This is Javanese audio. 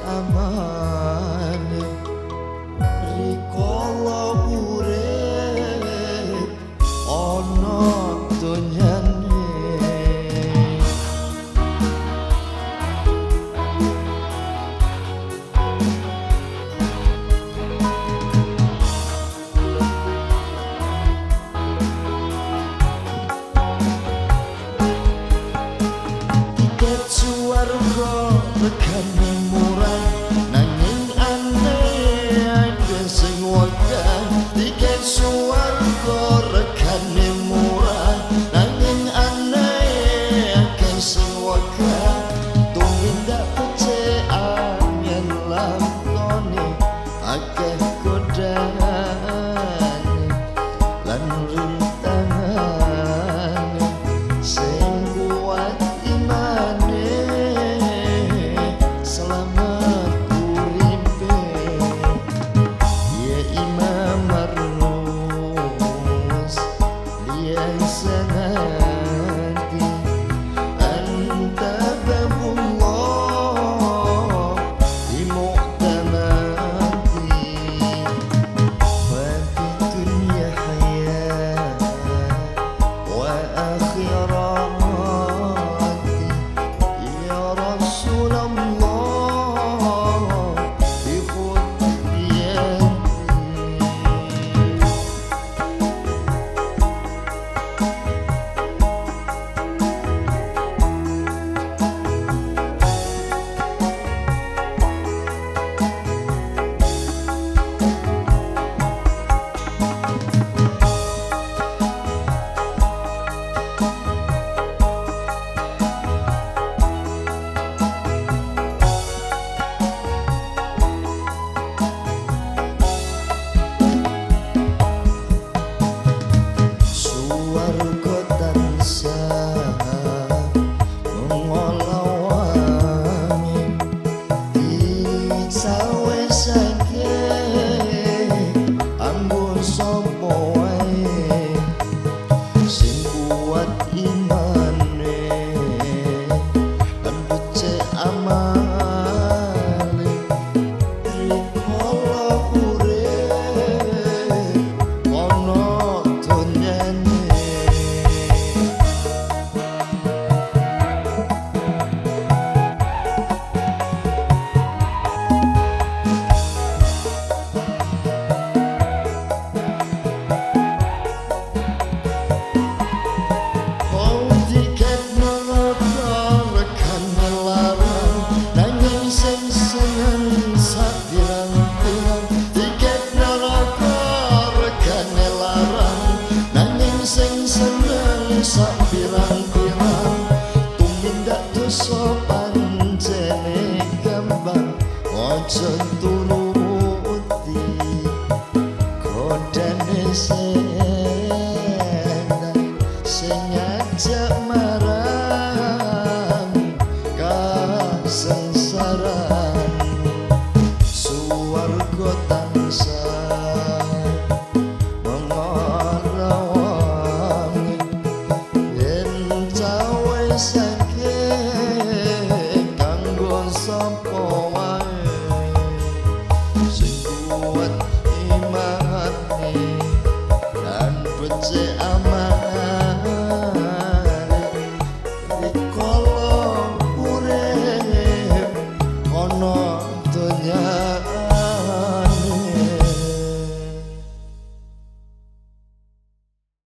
amane rikala urip ana donyane tiket swarga regane murah nanging aneh akeh sing wegah tiket swarga regane murah nanging aneh akeh sing wegah tumindak becik angel lampone akeh godane lan rintangane sing kuat imane selamat uripe ya Imam Marus lian sanati anta babullah di mu'tamati wa fi dunya hayat wa akhirati ya Rasulullah bi khutbiyati Suwarga tansah mengolawani dicawesake anggo sapa wae sing kuat imane lan becik amale rikala urip ana donyane tiket neraka regane larang nanging sing seneng sapirang-pirang tiket neraka regane larang nanging sing seneng sapirang-pirang tumindak dosa pancene gampang aja turuti godane